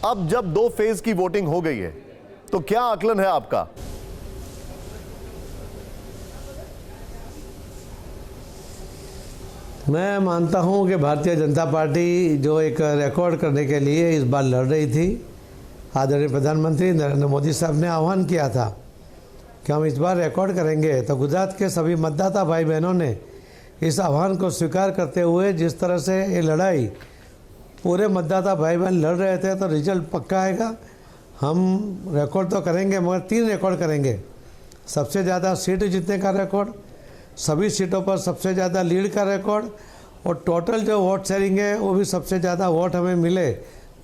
अब जब 2 फेज की वोटिंग हो गई है तो क्या आकलन है आपका? मैं मानता हूं कि भारतीय जनता पार्टी जो एक रिकॉर्ड करने के लिए इस बार लड़ रही थी, आदरणीय प्रधानमंत्री नरेंद्र मोदी साहब ने आह्वान किया था कि हम इस बार रिकॉर्ड करेंगे, तो गुजरात के सभी मतदाता भाई बहनों ने इस आह्वान को स्वीकार करते हुए जिस तरह से ये लड़ाई पूरे मतदाता भाई बहन लड़ रहे थे, तो रिजल्ट पक्का आएगा। हम रिकॉर्ड तो करेंगे, मगर 3 रिकॉर्ड करेंगे। सबसे ज़्यादा सीट जीतने का रिकॉर्ड, सभी सीटों पर सबसे ज़्यादा लीड का रिकॉर्ड, और टोटल जो वोट शेयरिंग है वो भी सबसे ज़्यादा वोट हमें मिले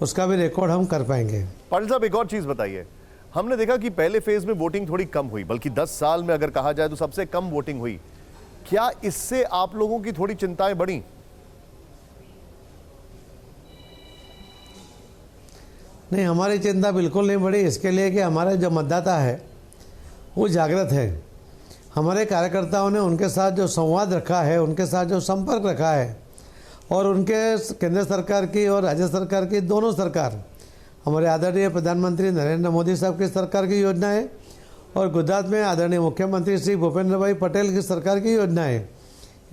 उसका भी रिकॉर्ड हम कर पाएंगे। पाटिल साहब, एक और चीज़ बताइए। हमने देखा कि पहले फेज में वोटिंग थोड़ी कम हुई, बल्कि 10 साल में अगर कहा जाए तो सबसे कम वोटिंग हुई। क्या इससे आप लोगों की थोड़ी चिंताएं बढ़ी? नहीं, हमारी चिंता बिल्कुल नहीं बढ़ी। इसके लिए कि हमारे जो मतदाता है वो जागृत है। हमारे कार्यकर्ताओं ने उनके साथ जो संवाद रखा है, उनके साथ जो संपर्क रखा है, और उनके केंद्र सरकार की और राज्य सरकार की दोनों सरकार, हमारे आदरणीय प्रधानमंत्री नरेंद्र मोदी साहब की सरकार की योजनाएं और गुजरात में आदरणीय मुख्यमंत्री श्री भूपेंद्र भाई पटेल की सरकार की योजनाएं,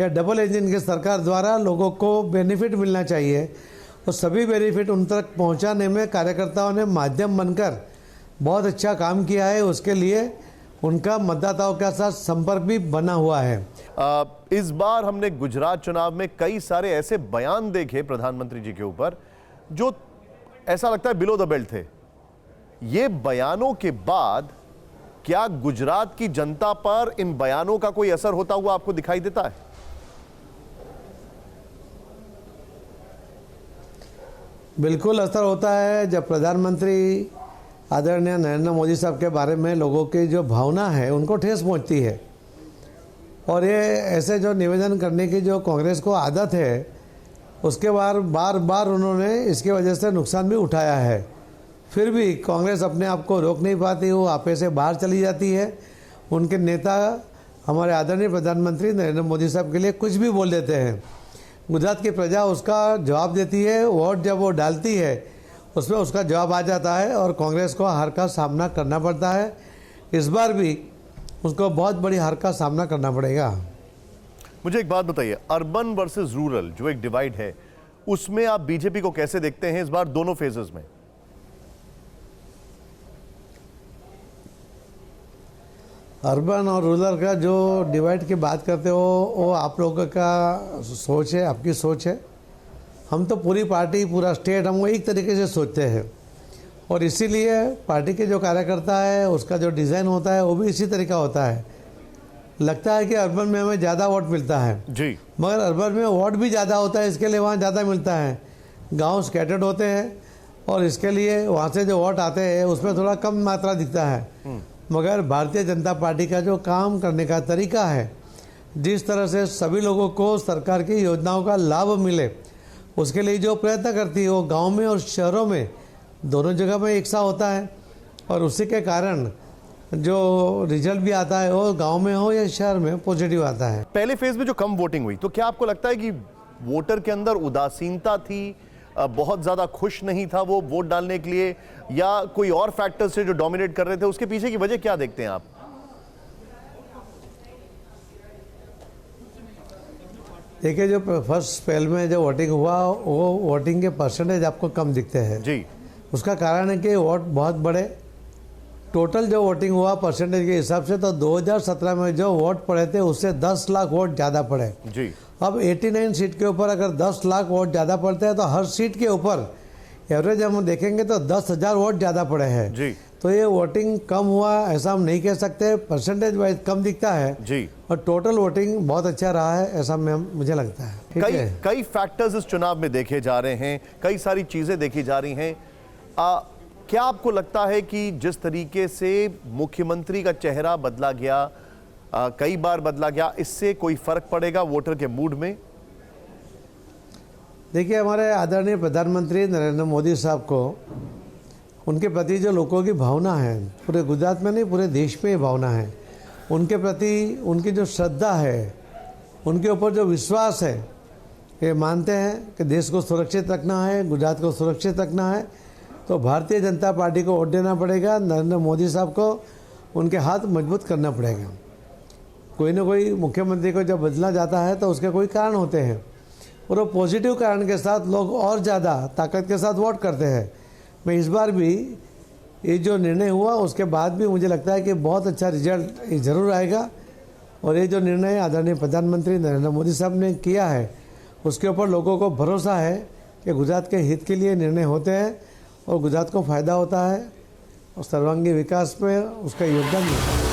या डबल इंजन की सरकार द्वारा लोगों को बेनिफिट मिलना चाहिए, और सभी बेनिफिट उन तक पहुंचाने में कार्यकर्ताओं ने माध्यम बनकर बहुत अच्छा काम किया है। उसके लिए उनका मतदाताओं के साथ संपर्क भी बना हुआ है। इस बार हमने गुजरात चुनाव में कई सारे ऐसे बयान देखे प्रधानमंत्री जी के ऊपर जो ऐसा लगता है बिलो द बेल्ट थे। ये बयानों के बाद क्या गुजरात की जनता पर इन बयानों का कोई असर होता हुआ आपको दिखाई देता है? बिल्कुल असर होता है। जब प्रधानमंत्री आदरणीय नरेंद्र मोदी साहब के बारे में लोगों की जो भावना है उनको ठेस पहुंचती है, और ये ऐसे जो निवेदन करने की जो कांग्रेस को आदत है उसके बार बार उन्होंने इसकी वजह से नुकसान भी उठाया है। फिर भी कांग्रेस अपने आप को रोक नहीं पाती, वो आपे से बाहर चली जाती है। उनके नेता हमारे आदरणीय प्रधानमंत्री नरेंद्र मोदी साहब के लिए कुछ भी बोल देते हैं, गुजरात की प्रजा उसका जवाब देती है। वोट जब वो डालती है उसमें उसका जवाब आ जाता है, और कांग्रेस को हार का सामना करना पड़ता है। इस बार भी उसको बहुत बड़ी हार का सामना करना पड़ेगा। मुझे एक बात बताइए, अर्बन वर्सेस रूरल जो एक डिवाइड है, उसमें आप बीजेपी को कैसे देखते हैं इस बार दोनों फेजेस में? अर्बन और रूरल का जो डिवाइड की बात करते हो वो आप लोगों का सोच है, आपकी सोच है। हम तो पूरी पार्टी, पूरा स्टेट हम एक तरीके से सोचते हैं, और इसीलिए पार्टी के जो कार्यकर्ता है उसका जो डिज़ाइन होता है वो भी इसी तरीका होता है। लगता है कि अर्बन में हमें ज़्यादा वोट मिलता है जी, मगर अर्बन में वोट भी ज़्यादा होता है, इसके लिए वहाँ ज़्यादा मिलता है। गांव स्कैटर्ड होते हैं और इसके लिए वहाँ से जो वोट आते हैं उसमें थोड़ा कम मात्रा दिखता है। मगर भारतीय जनता पार्टी का जो काम करने का तरीका है, जिस तरह से सभी लोगों को सरकार की योजनाओं का लाभ मिले, उसके लिए जो प्रयत्न करती है वो गांव में और शहरों में दोनों जगह में एक सा होता है, और उसी के कारण जो रिजल्ट भी आता है वो गांव में हो या शहर में पॉजिटिव आता है। पहले फेज में जो कम वोटिंग हुई, तो क्या आपको लगता है कि वोटर के अंदर उदासीनता थी, बहुत ज्यादा खुश नहीं था वो वोट डालने के लिए, या कोई और फैक्टर्स से जो डोमिनेट कर रहे थे? उसके पीछे की वजह क्या देखते हैं आप? देखिए, जो फर्स्ट स्पेल में जो वोटिंग हुआ वो वोटिंग के परसेंटेज आपको कम दिखते हैं जी। उसका कारण है कि वोट बहुत बड़े, टोटल जो वोटिंग हुआ परसेंटेज के हिसाब से तो 2017 में जो वोट पड़े थे उससे 10 लाख वोट ज़्यादा पड़े जी। अब 89 सीट के ऊपर अगर 10 लाख वोट ज़्यादा पड़ते हैं तो हर सीट के ऊपर एवरेज हम देखेंगे तो 10,000 वोट ज़्यादा पड़े हैं जी। तो ये वोटिंग कम हुआ ऐसा हम नहीं कह सकते, परसेंटेज वाइज कम दिखता है जी। और टोटल वोटिंग बहुत अच्छा रहा है ऐसा मुझे लगता है। कई फैक्टर्स इस चुनाव में देखे जा रहे हैं, कई सारी चीजें देखी जा रही हैं। क्या आपको लगता है कि जिस तरीके से मुख्यमंत्री का चेहरा बदला गया, कई बार बदला गया, इससे कोई फर्क पड़ेगा वोटर के मूड में? देखिए, हमारे आदरणीय प्रधानमंत्री नरेंद्र मोदी साहब को उनके प्रति जो लोगों की भावना है, पूरे गुजरात में नहीं पूरे देश में ये भावना है, उनके प्रति उनकी जो श्रद्धा है, उनके ऊपर जो विश्वास है, ये मानते हैं कि देश को सुरक्षित रखना है, गुजरात को सुरक्षित रखना है, तो भारतीय जनता पार्टी को वोट देना पड़ेगा, नरेंद्र मोदी साहब को उनके हाथ मजबूत करना पड़ेगा। कोई ना कोई मुख्यमंत्री को जब बदला जाता है तो उसके कोई कारण होते हैं और वो पॉजिटिव कारण के साथ लोग और ज़्यादा ताकत के साथ वोट करते हैं। मैं इस बार भी ये जो निर्णय हुआ उसके बाद भी मुझे लगता है कि बहुत अच्छा रिजल्ट ज़रूर आएगा और ये जो निर्णय आदरणीय प्रधानमंत्री नरेंद्र मोदी साहब ने किया है उसके ऊपर लोगों को भरोसा है कि गुजरात के हित के लिए निर्णय होते हैं और गुजरात को फ़ायदा होता है और सर्वांगीण विकास में उसका योगदान मिलता है।